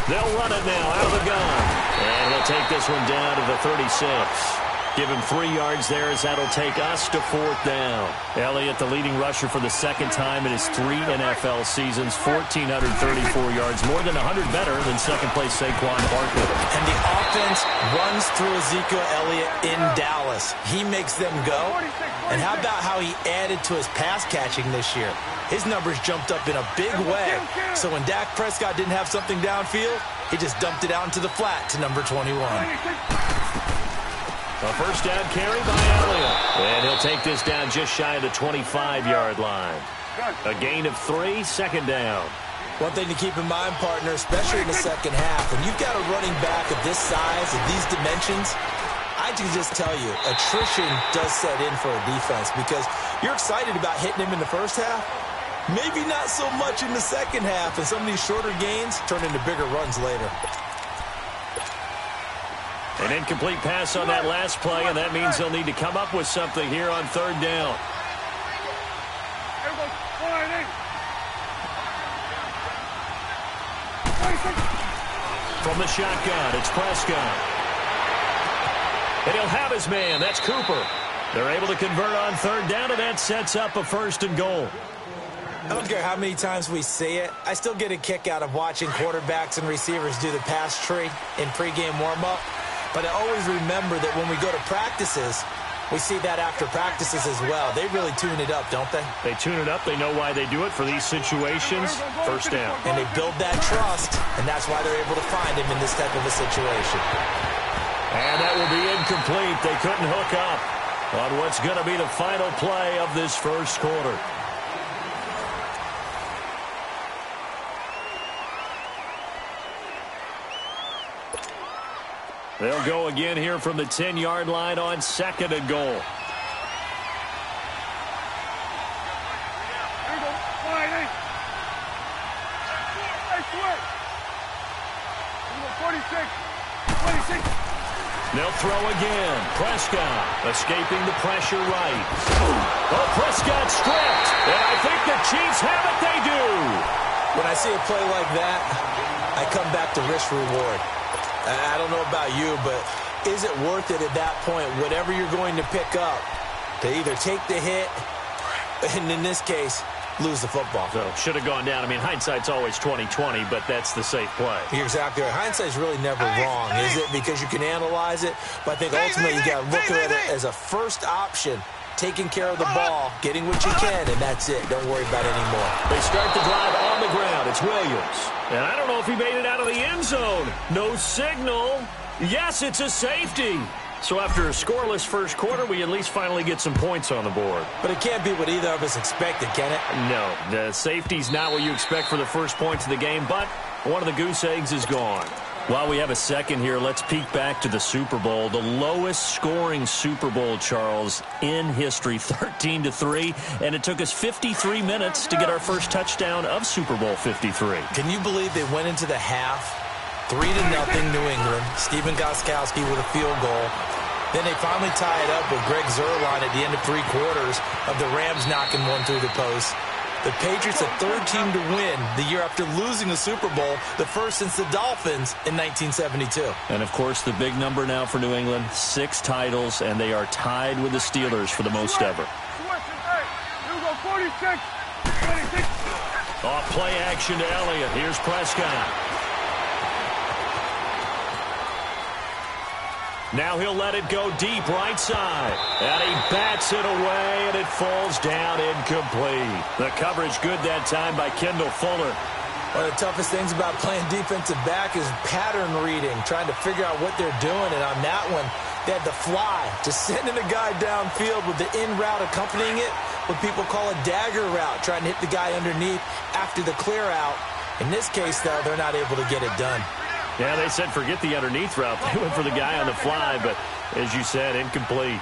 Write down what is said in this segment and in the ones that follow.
They'll run it now out of the gun. And he'll take this one down to the 36. Give him 3 yards there as that'll take us to 4th down. Elliott, the leading rusher for the second time in his 3 NFL seasons, 1,434 yards, more than 100 better than second-place Saquon Barkley. And the offense runs through Ezekiel Elliott in Dallas. He makes them go. And how about how he added to his pass catching this year? His numbers jumped up in a big way. So when Dak Prescott didn't have something downfield, he just dumped it out into the flat to number 21. A first down carry by Elliott. And he'll take this down just shy of the 25-yard line. A gain of 3, second down. One thing to keep in mind, partner, especially in the second half, when you've got a running back of this size and these dimensions, I can just tell you, attrition does set in for a defense because you're excited about hitting him in the first half. Maybe not so much in the second half, and some of these shorter gains turn into bigger runs later. An incomplete pass on that last play, and that means they'll need to come up with something here on 3rd down. From the shotgun, it's Prescott. And he'll have his man. That's Cooper. They're able to convert on 3rd down, and that sets up a 1st and goal. I don't care how many times we say it. I still get a kick out of watching quarterbacks and receivers do the pass tree in pregame warm-up. But I always remember that when we go to practices, we see that after practices as well. They really tune it up, don't they? They tune it up. They know why they do it for these situations. 1st down. And they build that trust, and that's why they're able to find him in this type of a situation. And that will be incomplete. They couldn't hook up on what's going to be the final play of this first quarter. They'll go again here from the 10-yard line on 2nd and goal. They'll throw again. Prescott escaping the pressure right. Oh, Prescott stripped. And I think the Chiefs have it. They do. When I see a play like that, I come back to risk reward. I don't know about you, but is it worth it at that point, whatever you're going to pick up, to either take the hit, and in this case, lose the football? So, should have gone down. I mean, hindsight's always 20/20, but that's the safe play. You're exactly right. Hindsight's really never wrong, is it? Because you can analyze it, but I think ultimately you got to look at it as a first option, taking care of the ball, getting what you can, and that's it. Don't worry about it anymore. They start the drive on the ground. It's Williams. And I don't know if he made it out of the end zone. No signal. Yes, it's a safety. So after a scoreless first quarter, we at least finally get some points on the board. But it can't be what either of us expected, can it? No, the safety's not what you expect for the first points of the game, but one of the goose eggs is gone. While we have a second here, let's peek back to the Super Bowl. The lowest scoring Super Bowl, Charles, in history, 13-3. And it took us 53 minutes to get our first touchdown of Super Bowl 53. Can you believe they went into the half 3-0 New England? Stephen Gostkowski with a field goal. Then they finally tie it up with Greg Zuerlein at the end of 3 quarters of the Rams knocking one through the post. The Patriots, the 3rd team to win the year after losing the Super Bowl, the first since the Dolphins in 1972. And, of course, the big number now for New England, 6 titles, and they are tied with the Steelers for the most ever. Off play action to Elliott. Here's Prescott. Now he'll let it go deep right side. And he bats it away, and it falls down incomplete. The coverage good that time by Kendall Fuller. One of the toughest things about playing defensive back is pattern reading, trying to figure out what they're doing. And on that one, they had the fly, just sending a guy downfield with the in route accompanying it, what people call a dagger route, trying to hit the guy underneath after the clear out. In this case, though, they're not able to get it done. Yeah, they said forget the underneath route. They went for the guy on the fly, but as you said, incomplete.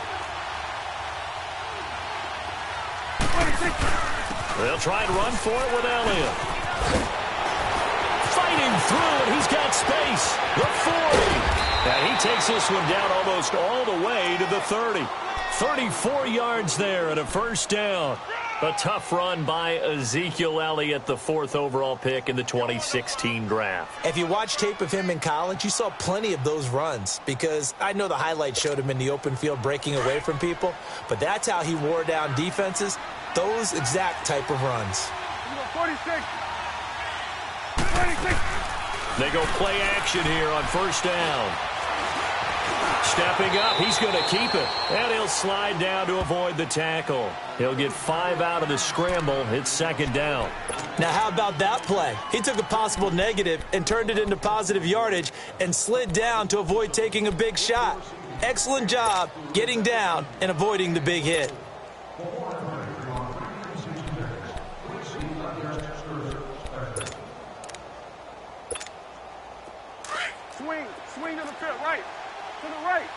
They'll try and run for it with Elliott. Fighting through, and he's got space. The 40. And he takes this one down almost all the way to the 30. 34 yards there and a first down. A tough run by Ezekiel Elliott, the 4th overall pick in the 2016 draft. If you watch tape of him in college, you saw plenty of those runs because I know the highlights showed him in the open field breaking away from people, but that's how he wore down defenses, those exact type of runs. 46. 26. They go play action here on first down. Stepping up, he's going to keep it. And he'll slide down to avoid the tackle. He'll get 5 out of the scramble. It's second down. Now, how about that play? He took a possible negative and turned it into positive yardage and slid down to avoid taking a big shot. Excellent job getting down and avoiding the big hit. Swing to the field, right. To the right.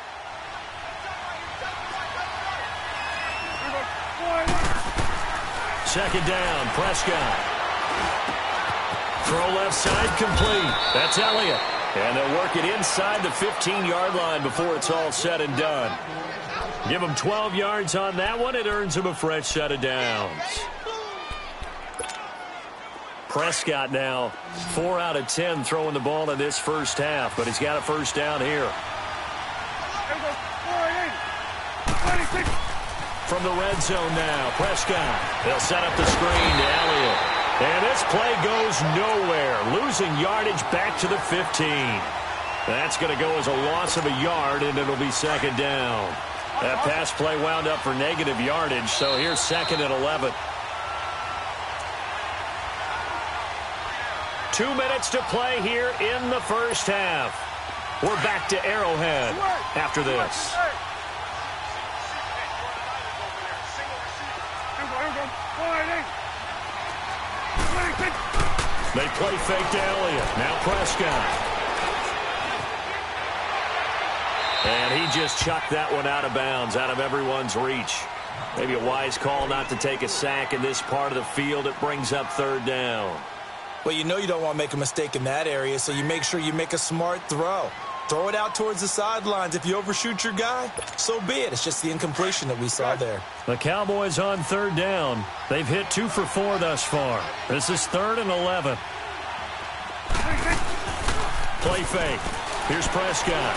Second down, Prescott. Throw left side complete. That's Elliott. And they'll work it inside the 15-yard line before it's all said and done. Give him 12 yards on that one. It earns him a fresh set of downs. Prescott now 4 out of 10 throwing the ball in this first half, but he's got a first down here. From the red zone now, Prescott. They'll set up the screen to Elliott. And this play goes nowhere, losing yardage back to the 15. That's going to go as a loss of a yard, and it'll be second down. That pass play wound up for negative yardage, so here's second and 11. 2 minutes to play here in the first half. We're back to Arrowhead after this. They play fake to Elliott. Now Prescott. And he just chucked that one out of bounds, out of everyone's reach. Maybe a wise call not to take a sack in this part of the field. It brings up third down. Well, you know you don't want to make a mistake in that area, so you make sure you make a smart throw. Throw it out towards the sidelines. If you overshoot your guy, so be it. It's just the incompletion that we saw there. The Cowboys on third down. They've hit 2 for 4 thus far. This is 3rd and 11. Play fake. Here's Prescott.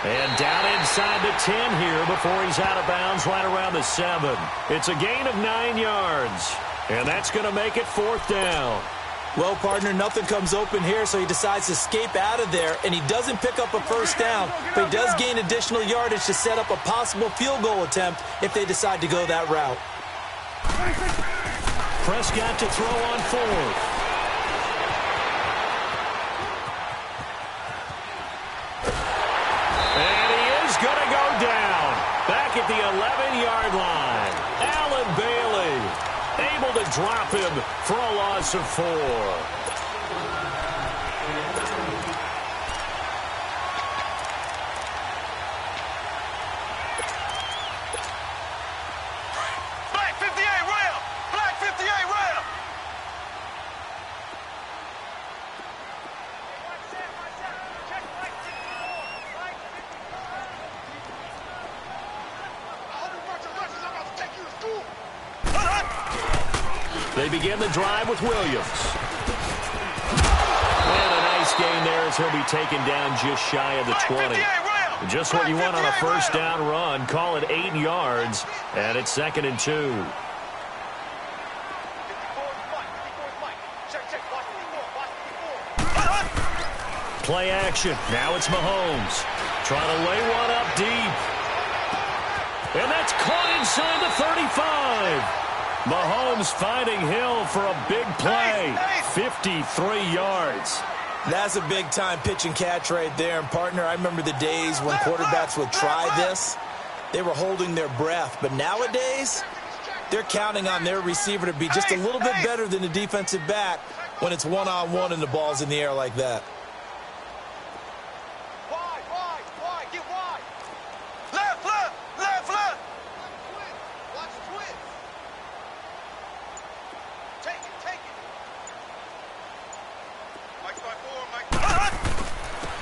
And down inside the 10 here before he's out of bounds right around the 7. It's a gain of 9 yards. And that's going to make it 4th down. Well, partner, nothing comes open here, so he decides to escape out of there, and he doesn't pick up a first down, but he does gain additional yardage to set up a possible field goal attempt if they decide to go that route. Prescott to throw on 4th. And he is going to go down back at the 11-yard line. Allen Bailey able to drop him for a loss of 4. Black 58 rail! Black 58 rail! They begin the drive with Williams. And a nice gain there as he'll be taken down just shy of the 20. Just what you want on a first down run. Call it 8 yards, and it's 2nd and 2. Play action. Now it's Mahomes. Trying to lay one up deep. And that's caught inside the 35. Mahomes finding Hill for a big play. 53 yards. That's a big-time pitch and catch right there. And, partner, I remember the days when quarterbacks would try this. They were holding their breath. But nowadays, they're counting on their receiver to be just a little bit better than the defensive back when it's one-on-one and the ball's in the air like that.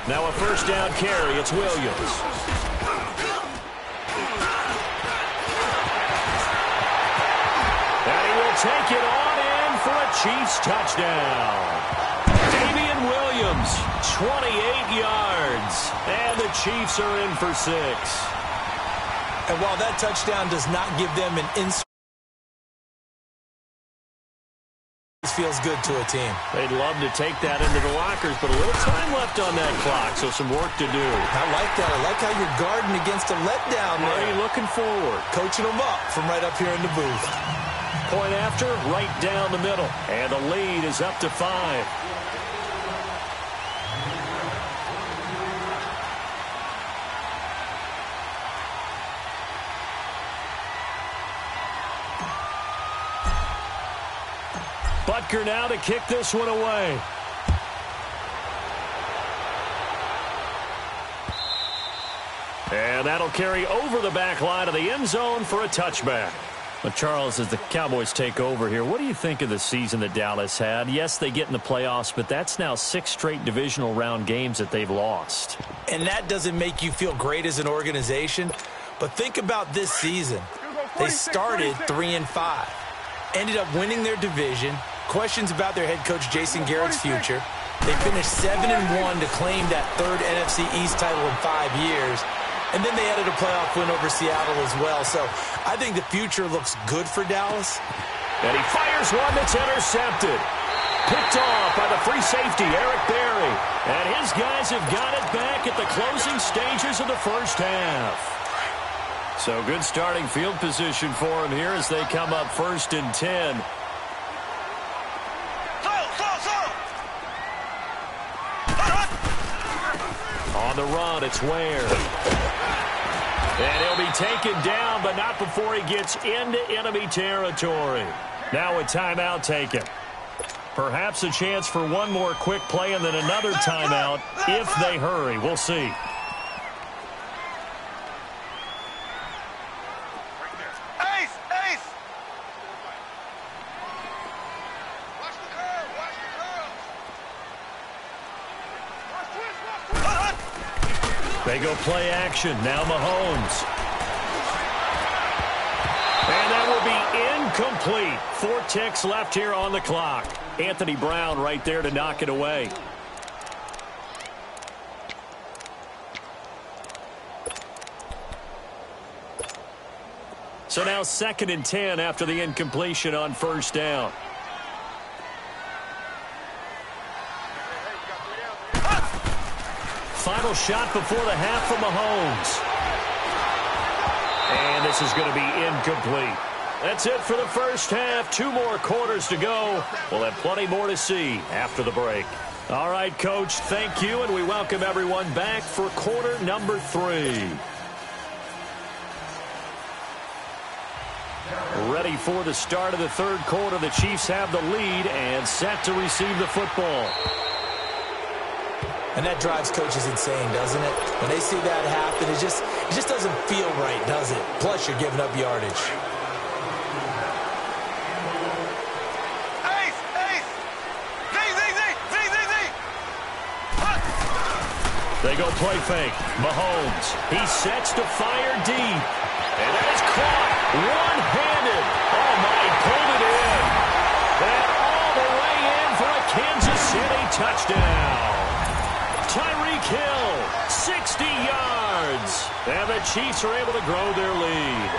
Now a first down carry. It's Williams. And he will take it on in for a Chiefs touchdown. Damian Williams, 28 yards. And the Chiefs are in for 6. And while that touchdown does not give them an inside, it feels good to a team. They'd love to take that into the lockers, but a little time left on that clock, so some work to do. I like that. I like how you're guarding against a letdown there. Are you looking forward? Coaching them up from right up here in the booth. Point after, right down the middle. And the lead is up to 5. Butker now to kick this one away. And that'll carry over the back line of the end zone for a touchback. But Charles, as the Cowboys take over here, what do you think of the season that Dallas had? Yes, they get in the playoffs, but that's now 6 straight divisional round games that they've lost. And that doesn't make you feel great as an organization. But think about this season. They started 3-5. Ended up winning their division. Questions about their head coach Jason Garrett's future. They finished 7-1 to claim that 3rd NFC East title in 5 years. And then they added a playoff win over Seattle as well. So I think the future looks good for Dallas. And he fires one that's intercepted. Picked off by the free safety, Eric Berry. And his guys have got it back at the closing stages of the first half. So good starting field position for him here as they come up 1st and 10. On the run, it's Ware. And he'll be taken down, but not before he gets into enemy territory. Now a timeout taken. Perhaps a chance for one more quick play and then another timeout if they hurry. We'll see. They go play action. Now Mahomes. And that will be incomplete. 4 ticks left here on the clock. Anthony Brown right there to knock it away. So now 2nd and 10 after the incompletion on 1st down. Final shot before the half from Mahomes. And this is going to be incomplete. That's it for the first half. 2 more quarters to go. We'll have plenty more to see after the break. All right, Coach, thank you, and we welcome everyone back for quarter number 3. Ready for the start of the 3rd quarter. The Chiefs have the lead and set to receive the football. And that drives coaches insane, doesn't it? When they see that happen, it just doesn't feel right, does it? Plus, you're giving up yardage. They go play fake. Mahomes. He sets to fire deep. And that is caught one-handed. Oh, my, pulled it in. And all the way in for a Kansas City touchdown. Tyreek Hill, 60 yards. And the Chiefs are able to grow their lead.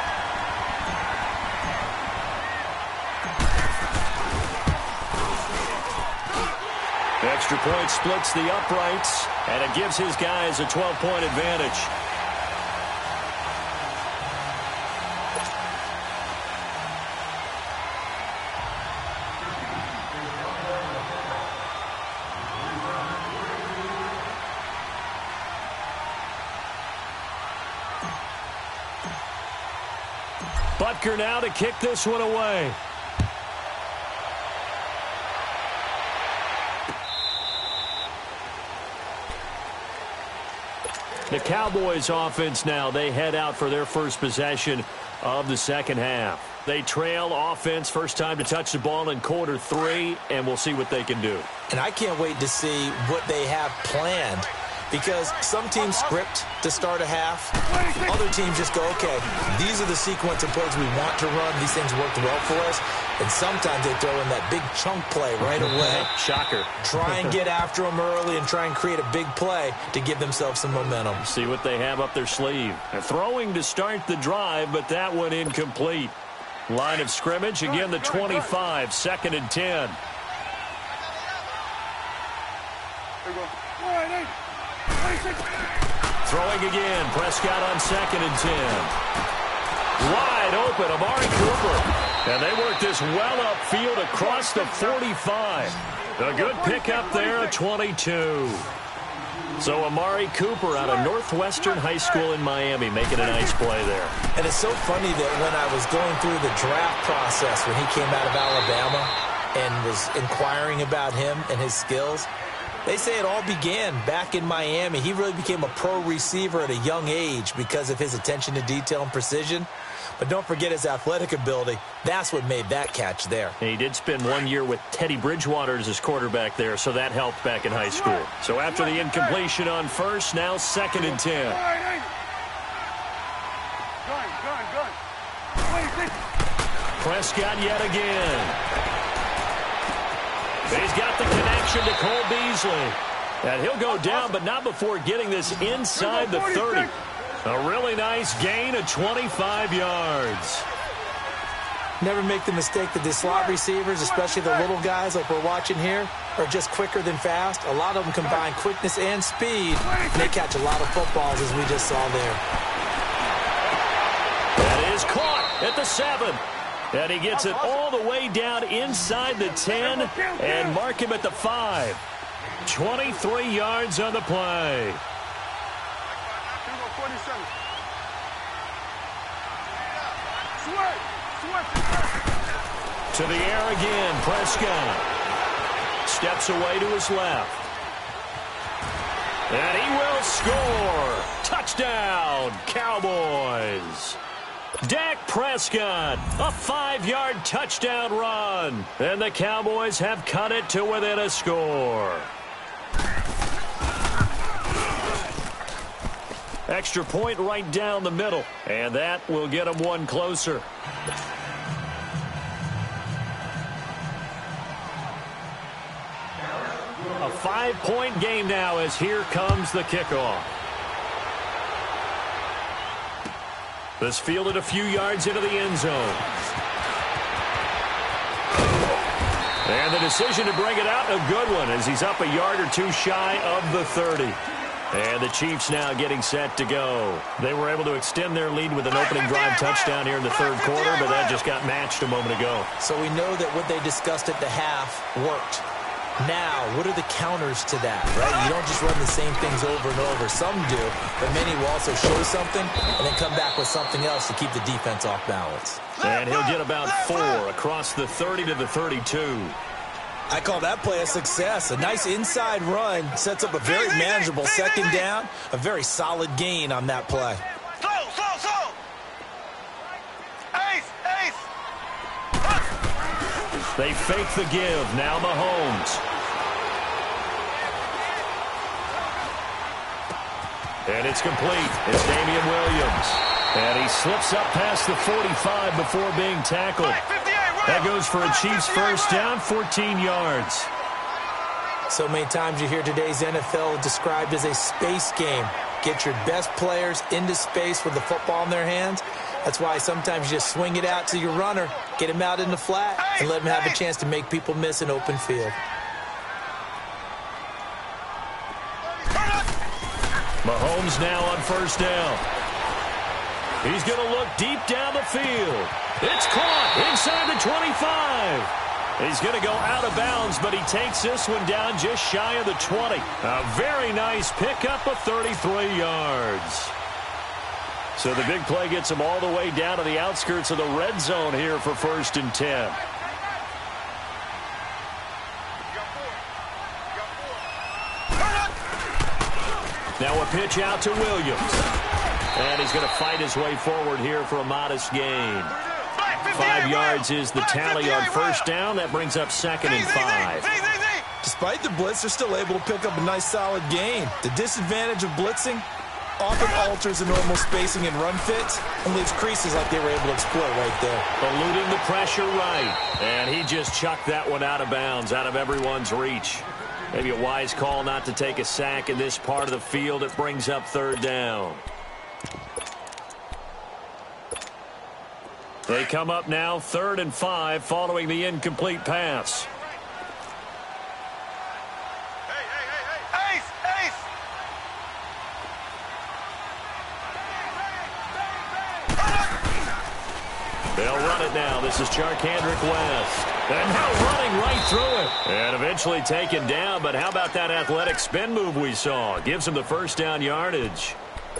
Extra point splits the uprights, and it gives his guys a 12-point advantage. Butker now to kick this one away. The Cowboys offense now, they head out for their first possession of the second half. They trail offense, first time to touch the ball in quarter 3, and we'll see what they can do. And I can't wait to see what they have planned Because some teams script to start a half. Other teams just go, okay, these are the sequence of plays we want to run. These things worked well for us. And sometimes they throw in that big chunk play right away. Shocker. Try and get after them early and try and create a big play to give themselves some momentum. See what they have up their sleeve. They're throwing to start the drive, but that one incomplete. Line of scrimmage, again the 25, 2nd and 10. Throwing again, Prescott on 2nd and 10. Wide open, Amari Cooper. And they work this well upfield across the 45. A good pickup there, a 22. So Amari Cooper out of Northwestern High School in Miami making a nice play there. And it's so funny that when I was going through the draft process when he came out of Alabama and was inquiring about him and his skills, they say it all began back in Miami. He really became a pro receiver at a young age because of his attention to detail and precision. But don't forget his athletic ability. That's what made that catch there. And he did spend 1 year with Teddy Bridgewater as his quarterback there, so that helped back in high school. So after the incompletion on first, now 2nd and 10. Prescott yet again. He's got the connection to Cole Beasley. And he'll go down, but not before getting this inside the 30. A really nice gain of 25 yards. Never make the mistake that the slot receivers, especially the little guys like we're watching here, are just quicker than fast. A lot of them combine quickness and speed, and they catch a lot of footballs, as we just saw there. That is caught at the 7. And he gets it all the way down inside the 10 and mark him at the 5. 23 yards on the play. To the air again, Prescott. Steps away to his left. And he will score. Touchdown, Cowboys. Dak Prescott, a 5-yard touchdown run. And the Cowboys have cut it to within a score. Extra point right down the middle. And that will get them one closer. A 5-point game now as here comes the kickoff. This fielded a few yards into the end zone. And the decision to bring it out, a good one, as he's up a yard or two shy of the 30. And the Chiefs now getting set to go. They were able to extend their lead with an opening drive touchdown here in the third quarter, but that just got matched a moment ago. So we know that what they discussed at the half worked. Now, what are the counters to that, right? You don't just run the same things over and over. Some do, but many will also show something and then come back with something else to keep the defense off balance. And he'll get about 4 across the 30 to the 32. I call that play a success. A nice inside run sets up a very manageable second down. A very solid gain on that play. They fake the give. Now Mahomes. And it's complete. It's Damian Williams. And he slips up past the 45 before being tackled. That goes for a Chiefs first down, 14 yards. So many times you hear today's NFL described as a space game. Get your best players into space with the football in their hands. That's why sometimes you just swing it out to your runner, get him out in the flat, and let him have a chance to make people miss an open field. Mahomes now on first down. He's going to look deep down the field. It's caught inside the 25. He's going to go out of bounds, but he takes this one down just shy of the 20. A very nice pickup of 33 yards. So the big play gets him all the way down to the outskirts of the red zone here for 1st and 10. Now a pitch out to Williams. And he's going to fight his way forward here for a modest gain. 5 yards is the tally on first down. That brings up 2nd and 5. Just despite the blitz, they're still able to pick up a nice, solid gain. The disadvantage of blitzing often alters the normal spacing and run fits and leaves creases like they were able to exploit right there. Eluding the pressure right. And he just chucked that one out of bounds, out of everyone's reach. Maybe a wise call not to take a sack in this part of the field. It brings up third down. They come up now 3rd and 5 following the incomplete pass. They'll run it now. This is Charkandrick West. And now running right through it. And eventually taken down, but how about that athletic spin move we saw? Gives them the first down yardage.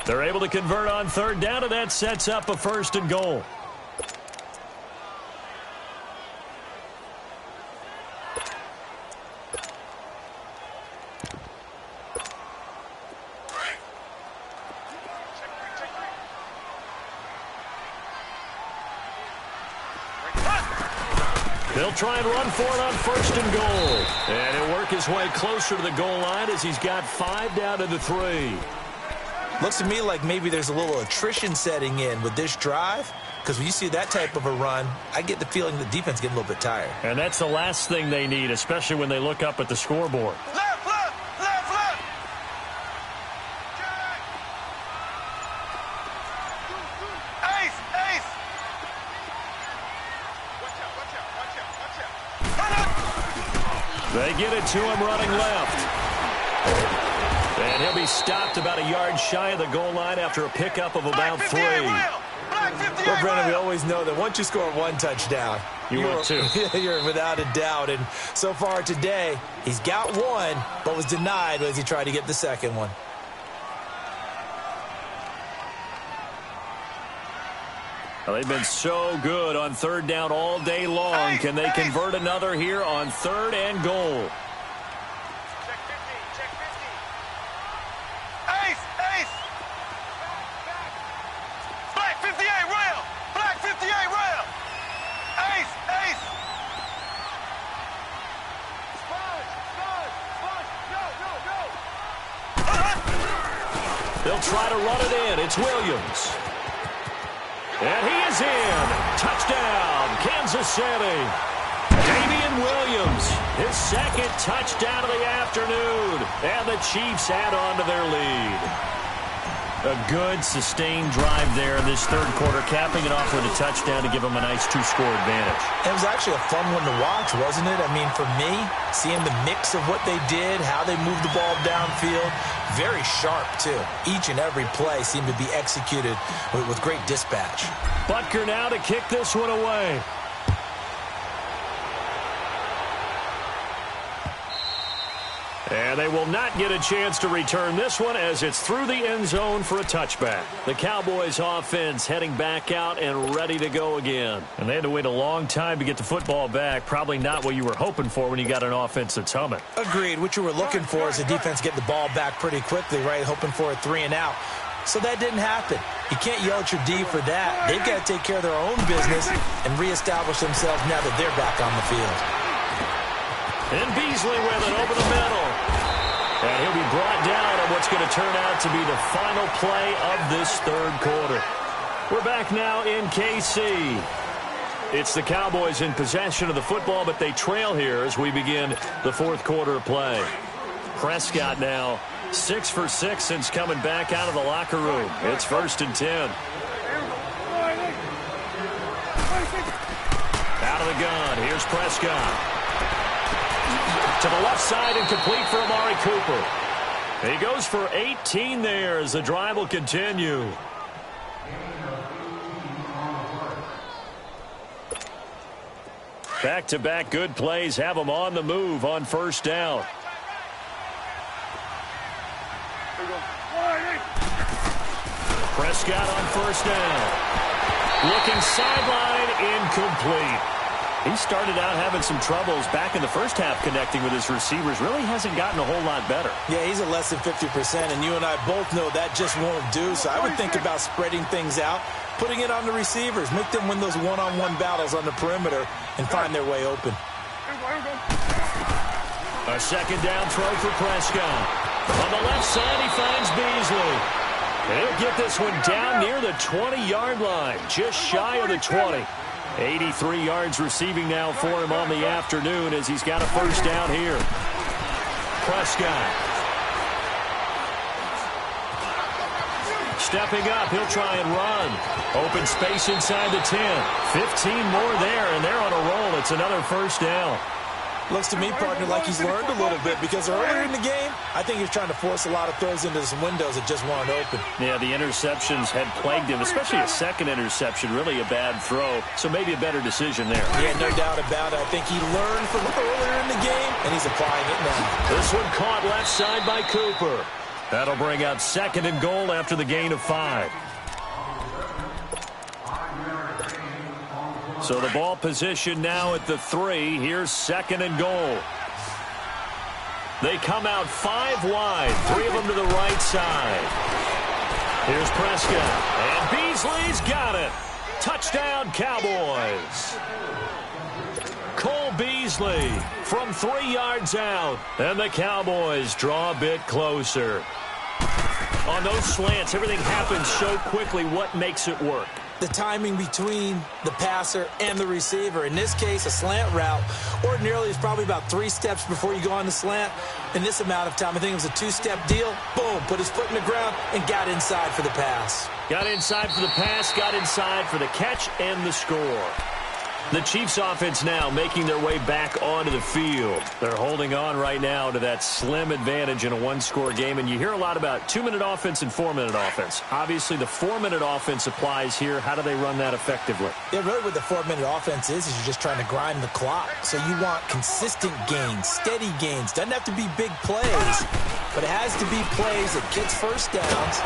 They're able to convert on 3rd down, and that sets up a 1st and goal. They'll try and run for it on 1st and goal. And he'll work his way closer to the goal line as he's got 5 down to the 3. Looks to me like maybe there's a little attrition setting in with this drive, because when you see that type of a run, I get the feeling the defense getting a little bit tired. And that's the last thing they need, especially when they look up at the scoreboard. Left, left, left, left. Ace, ace. Watch out, watch out, watch out, watch out. They get it to him running left. And he'll be stopped about a yard shy of the goal line after a pickup of about 3. Well, Brennan, we always know that once you score 1 touchdown, you're 2. You're without a doubt. And so far today, he's got 1, but was denied as he tried to get the second one. Well, they've been so good on 3rd down all day long. Can they convert another here on 3rd and goal? Check 50, check 50. Ace, ace. Black 58, rail. Black 58, rail. Ace, ace. Sponge, sponge, sponge. Go, go, go. They'll try to run it in. It's Williams. And he is in. Touchdown, Kansas City. Damian Williams, his 2nd touchdown of the afternoon. And the Chiefs add on to their lead. A good, sustained drive there in this 3rd quarter, capping it off with a touchdown to give them a nice 2-score advantage. It was actually a fun one to watch, wasn't it? I mean, for me, seeing the mix of what they did, how they moved the ball downfield, very sharp, too. Each and every play seemed to be executed with great dispatch. Butker now to kick this one away. And they will not get a chance to return this one as it's through the end zone for a touchback. The Cowboys offense heading back out and ready to go again. And they had to wait a long time to get the football back. Probably not what you were hoping for when you got an offense that's humming. Agreed. What you were looking for is the defense get the ball back pretty quickly, right? Hoping for a 3 and out. So that didn't happen. You can't yell at your D for that. They've got to take care of their own business and reestablish themselves now that they're back on the field. And Beasley with it over the middle. And he'll be brought down on what's going to turn out to be the final play of this 3rd quarter. We're back now in KC. It's the Cowboys in possession of the football, but they trail here as we begin the 4th quarter of play. Prescott now 6 for 6 since coming back out of the locker room. It's 1st and 10. Out of the gun. Here's Prescott. To the left side and complete for Amari Cooper. He goes for 18 there as the drive will continue. Back-to-back good plays have them on the move on 1st down. Prescott on 1st down. Looking sideline, incomplete. He started out having some troubles back in the first half connecting with his receivers. Really hasn't gotten a whole lot better. Yeah, he's at less than 50%, and you and I both know that just won't do. So I would think about spreading things out, putting it on the receivers, make them win those one-on-one battles on the perimeter and find their way open. A second down throw for Prescott. On the left side, he finds Beasley. He'll get this one down near the 20-yard line, just shy of the 20. 83 yards receiving now for him on the afternoon as he's got a first down here. Prescott. Stepping up, he'll try and run. Open space inside the 10. 15 more there, and they're on a roll. It's another first down. Looks to me, partner, like he's learned a little bit because earlier in the game, I think he was trying to force a lot of throws into some windows that just weren't open. Yeah, the interceptions had plagued him, especially a second interception, really a bad throw. So maybe a better decision there. Yeah, no doubt about it. I think he learned from earlier in the game, and he's applying it now. This one caught left side by Cooper. That'll bring up second and goal after the gain of 5. So the ball position now at the 3. Here's second and goal. They come out 5 wide. 3 of them to the right side. Here's Prescott. And Beasley's got it. Touchdown, Cowboys. Cole Beasley from 3 yards out. And the Cowboys draw a bit closer. On those slants, everything happens so quickly. What makes it work? The timing between the passer and the receiver. In this case, a slant route ordinarily is probably about 3 steps before you go on the slant. In this amount of time, I think it was a 2-step deal. Boom, put his foot in the ground and got inside for the pass. Got inside for the pass, got inside for the catch and the score. The Chiefs offense now making their way back onto the field. They're holding on right now to that slim advantage in a 1-score game. And you hear a lot about 2-minute offense and 4-minute offense. Obviously, the 4-minute offense applies here. How do they run that effectively? Yeah, really what the 4-minute offense is you're just trying to grind the clock. So you want consistent gains, steady gains. Doesn't have to be big plays, but it has to be plays that gets first downs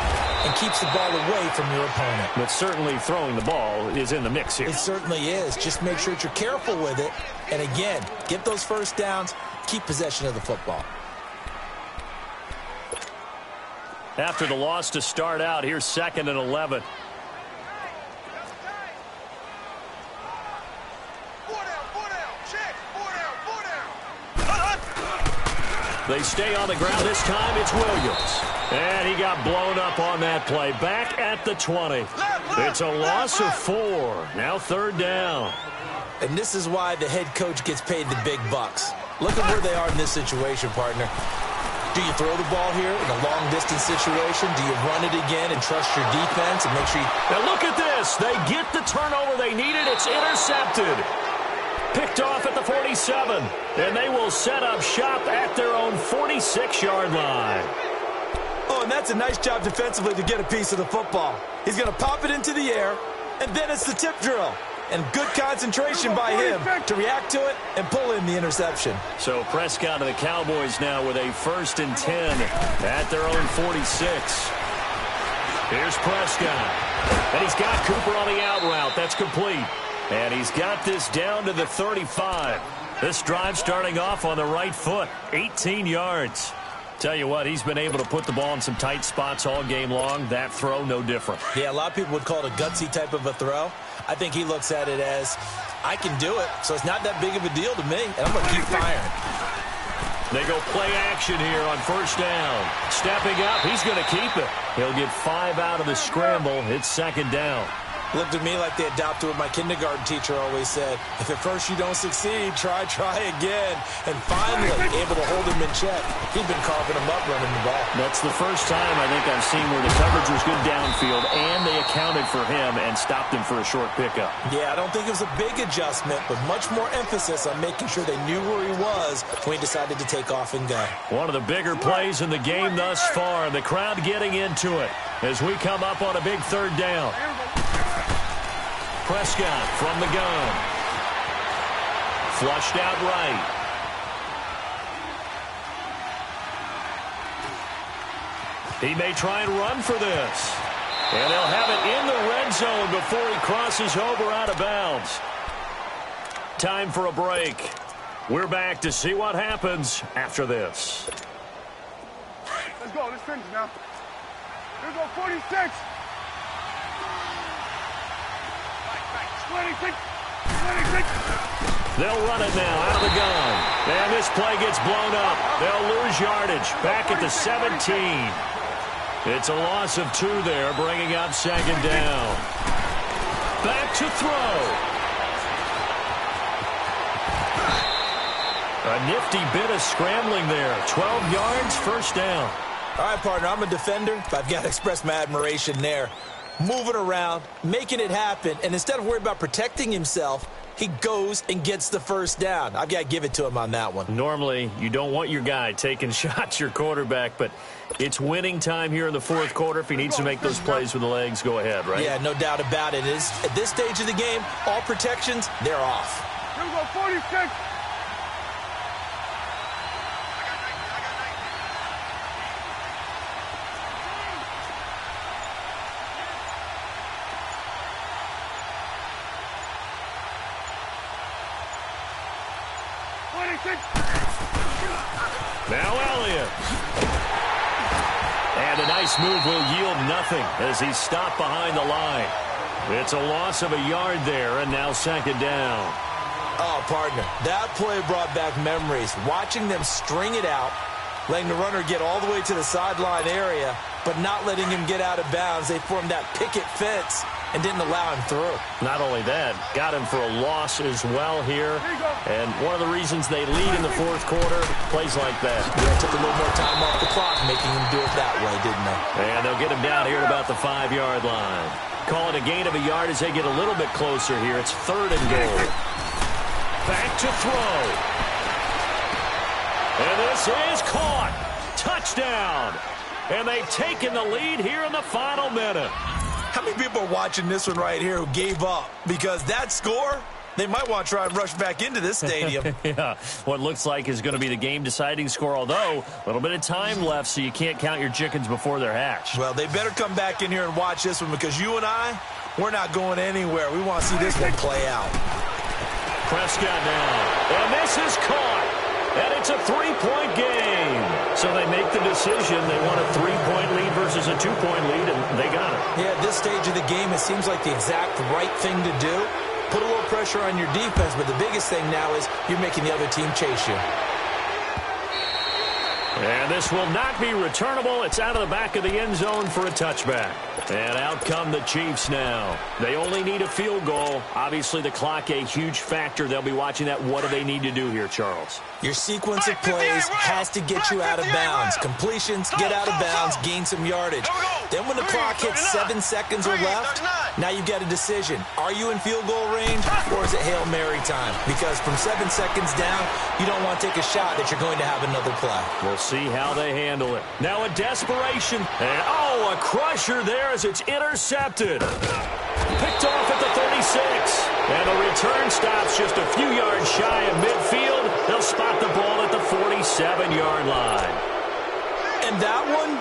and keeps the ball away from your opponent. But certainly throwing the ball is in the mix here. It certainly is. Just make sure that you're careful with it. And again, get those first downs, keep possession of the football. After the loss to start out, here's second and 11. They stay on the ground. This time it's Williams. And he got blown up on that play. Back at the 20. It's a loss of 4. Now third down. And this is why the head coach gets paid the big bucks. Look at where they are in this situation, partner. Do you throw the ball here in a long-distance situation? Do you run it again and trust your defense and make sure you... Now look at this. They get the turnover they needed. It's intercepted. Picked off at the 47. And they will set up shop at their own 46-yard line. Oh, and that's a nice job defensively to get a piece of the football. He's going to pop it into the air, and then it's the tip drill. And good concentration by him to react to it and pull in the interception. So Prescott and the Cowboys now with a 1st and 10 at their own 46. Here's Prescott. And he's got Cooper on the out route. That's complete. And he's got this down to the 35. This drive starting off on the right foot. 18 yards. Tell you what, he's been able to put the ball in some tight spots all game long. That throw, no different. Yeah, a lot of people would call it a gutsy type of a throw. I think he looks at it as, I can do it, so it's not that big of a deal to me, and I'm going to keep firing. They go play action here on first down. Stepping up, he's going to keep it. He'll get 5 out of the scramble. It's second down. Looked at me like they adopted what my kindergarten teacher always said. If at first you don't succeed, try again. And finally, able to hold him in check. He'd been carving him up running the ball. That's the first time I think I've seen where the coverage was good downfield, and they accounted for him and stopped him for a short pickup. Yeah, I don't think it was a big adjustment, but much more emphasis on making sure they knew where he was when he decided to take off and go. One of the bigger plays in the game thus far, and the crowd getting into it as we come up on a big third down. Prescott from the gun. Flushed out right. He may try and run for this. And they'll have it in the red zone before he crosses over out of bounds. Time for a break. We're back to see what happens after this. Let's go. Let's finish now. Here we go, 46. 26. They'll run it now out of the gun. And this play gets blown up. They'll lose yardage back at the 17. It's a loss of 2 there, bringing up second down. Back to throw. A nifty bit of scrambling there. 12 yards, first down. All right, partner, I'm a defender, but I've got to express my admiration there. Moving around, making it happen, and instead of worrying about protecting himself, he goes and gets the first down. I've got to give it to him on that one. Normally, you don't want your guy taking shots, your quarterback, but it's winning time here in the fourth quarter. If he needs to make those plays with the legs, go ahead, right? Yeah, no doubt about it. At this stage of the game, all protections, they're off. Here we go, 46. Now Elliott. And a nice move will yield nothing as he's stopped behind the line. It's a loss of a yard there, and now second down. Oh, partner, that play brought back memories. Watching them string it out, letting the runner get all the way to the sideline area, but not letting him get out of bounds. They formed that picket fence and didn't allow him through. Not only that, got him for a loss as well here. And one of the reasons they lead in the fourth quarter, plays like that. Yeah, took a little more time off the clock, making him do it that way, didn't they? And they'll get him down here at about the 5-yard line. Call it a gain of a yard as they get a little bit closer here. It's 3rd and goal. Back to throw. And this is caught. Touchdown. And they've taken the lead here in the final minute. How many people are watching this one right here who gave up? Because that score, they might want to try and rush back into this stadium. Yeah, what looks like is going to be the game-deciding score, although a little bit of time left, so you can't count your chickens before they're hatched. Well, they better come back in here and watch this one because you and I, we're not going anywhere. We want to see this one play out. Prescott now, and this is caught. And it's a 3-point game. So they make the decision. They want a 3-point lead versus a 2-point lead, and they got it. Yeah, at this stage of the game, it seems like the exact right thing to do. Put a little pressure on your defense, but the biggest thing now is you're making the other team chase you. And this will not be returnable. It's out of the back of the end zone for a touchback. And out come the Chiefs now. They only need a field goal. Obviously, the clock a huge factor. They'll be watching that. What do they need to do here, Charles? Your sequence of plays has to get you out of bounds. Completions, get out of bounds, gain some yardage. Then when the clock hits 7 seconds or left, now you've got a decision. Are you in field goal range, or is it Hail Mary time? Because from 7 seconds down, you don't want to take a shot that you're going to have another play. We'll see how they handle it. Now a desperation. And, oh, a crusher there as it's intercepted. Picked off at the 36. And the return stops just a few yards shy of midfield. They'll spot the ball at the 47-yard line. And that one,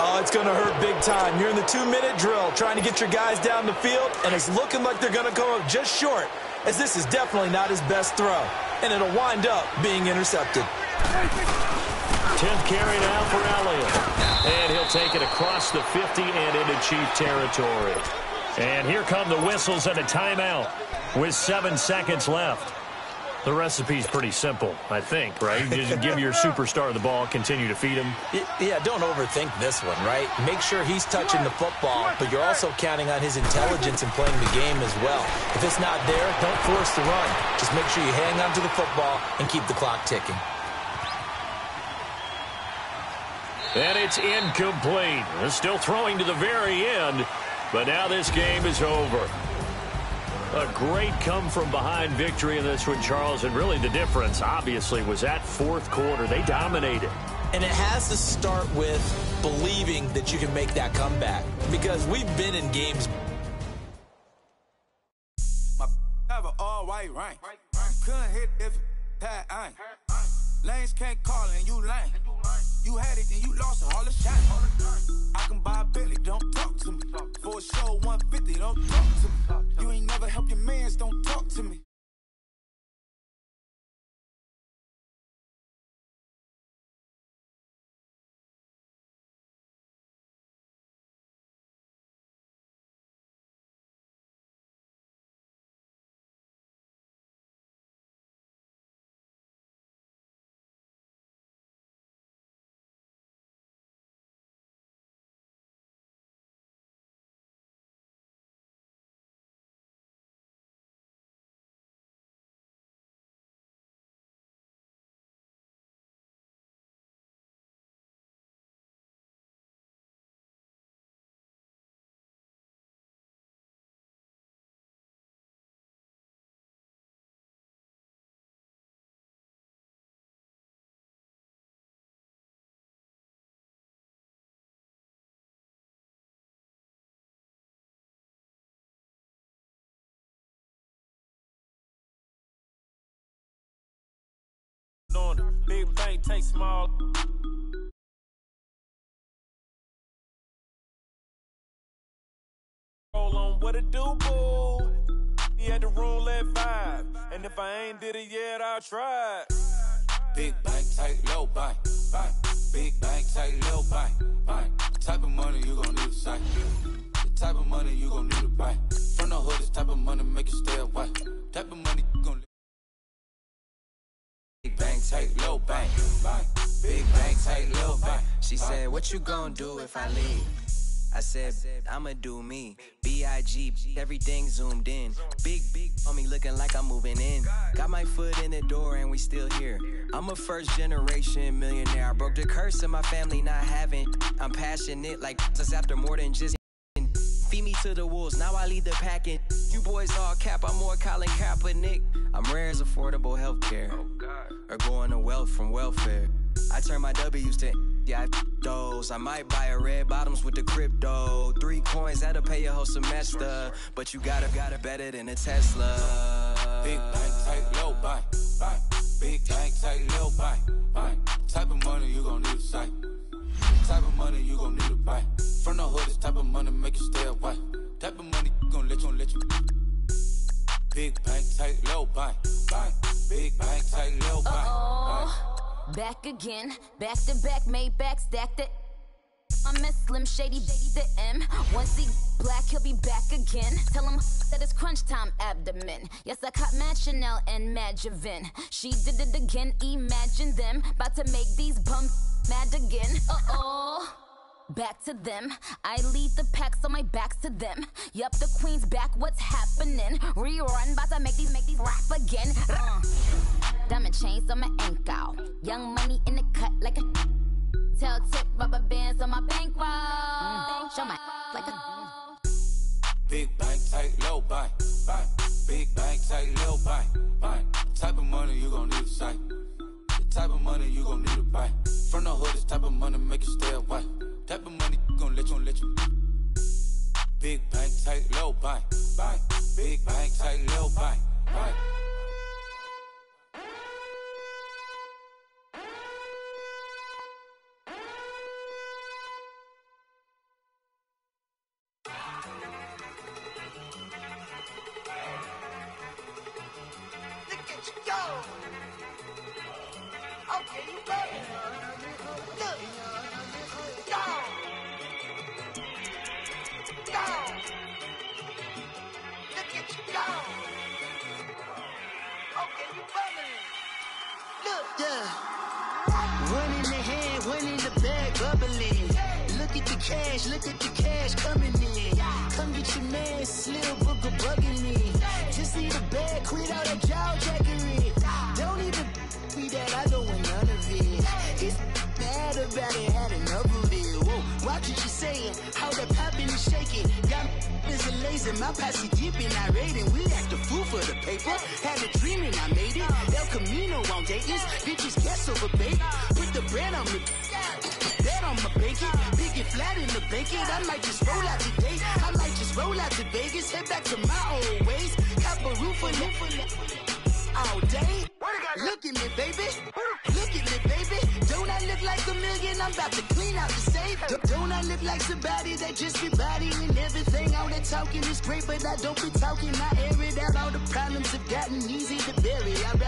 oh, it's going to hurt big time. You're in the 2-minute drill trying to get your guys down the field, and it's looking like they're going to come up just short, as this is definitely not his best throw. And it'll wind up being intercepted. 10th carry now for Elliott. And he'll take it across the 50 and into Chief territory. And here come the whistles and a timeout with 7 seconds left. The recipe's pretty simple, I think, right? Just give your superstar the ball, continue to feed him. Yeah, don't overthink this one, right? Make sure he's touching the football, but you're also counting on his intelligence in playing the game as well. If it's not there, don't force the run. Just make sure you hang on to the football and keep the clock ticking. And it's incomplete. They're still throwing to the very end, but now this game is over. A great come-from-behind victory in this one, Charles, and really the difference, obviously, was that fourth quarter. They dominated. And it has to start with believing that you can make that comeback, because we've been in games. My have an all-white ring. Couldn't hit if that ain't. Lanes can't call it and you lame. You had it and you lost it, all the shine. I can buy a Billy, don't talk to me. For a show 150, don't talk to me. You ain't never help your mans, don't talk to me. big bank, take small. Roll on what it do, boo. He had the roulette vibe, and if I ain't did it yet, I'll try. Big bank, tight, low bank, bank. Big bank, tight, low bank, bank. The type of money you gon' need to sight. The type of money you gon' need to buy. From the hood, this type of money make you stay away. Type of money you gon' big bank, tight, low bank, bank. Big bank, tight, low bank. She said, what you gon' do if I leave? I said, I'ma do me. B.I.G. Everything zoomed in. Big on me looking like I'm moving in. Got my foot in the door and we still here. I'm a first generation millionaire. I broke the curse of my family not having. I'm passionate like us after more than just feed me to the wolves. Now I lead the packing. You boys all cap. I'm more Colin Kaepernick. I'm rare as affordable healthcare. Or going to wealth from welfare. I turn my W's to those. I might buy a red bottoms with the crypto. 3 coins that'll pay your whole semester. But you gotta better than a Tesla. Big bank, tight, low bank, bank. Big bank, tight, low bank, bank. Type of money you gon' need to sight. Type of money you gon' need to buy. From the hood, this type of money make you stay away. Type of money gon' let you. Big bank, tight, low bank, bank. Big bank, tight, low bank, bank. Back again, back to back, made back, stacked it. I miss Slim Shady, baby, the M. Once he black, he'll be back again. Tell him that it's crunch time abdomen. Yes, I caught Mad Chanel and Mad Javin. She did it again, imagine them. About to make these bums mad again. Back to them. I lead the pack, so my back's to them. Yup, the queen's back, what's happening? Rerun, bout to make these rap again. Diamond chains on my ankle. Young money in the cut like a tail tip, rubber bands on my bankroll. Show my like a big bank, tight, low bank, bank. Big bank, tight, low bank, bank. Type of money you gon' need to sight. The type of money you gon' need to buy. From the hood, this type of money make you stay away. Type of money gon' let you. Big bank, tight, low bank, bank. Big bank, tight, low bank, bank. Look at you go. Okay, you go. Look. Go. Look at you go. Okay, you bubbling. Look. Yeah. One in the hand, one in the bag, bubbling. Look at the cash coming in. Come get your man, Slim Booker bugging me. Just need a bag, quit all that jaw jackery. Don't even be that, I don't want none of it. It's bad about it, had enough of it. Whoa, watch what you saying, how that poppin' and shaking. Got is a laser, my posse deep and I raiding. We act a fool for the paper, had a dream and I made it. El Camino on Dayton's, bitches guess over bait. Put the brand on me, bet on my bacon. Big and flat in the bacon, I might just roll out today. I might just roll out to Vegas, head back to my old ways. Cop a roof all day. Look at me, baby. Look at me, baby. Don't I look like a million? I'm about to clean out the safe. Don't I look like somebody that just be bodying everything? All that talking is great, but I don't be talking. I air it out. All the problems have gotten easy to bury. I'd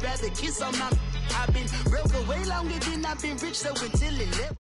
rather kiss on my. I've been broke way longer than I've been rich, so until it left.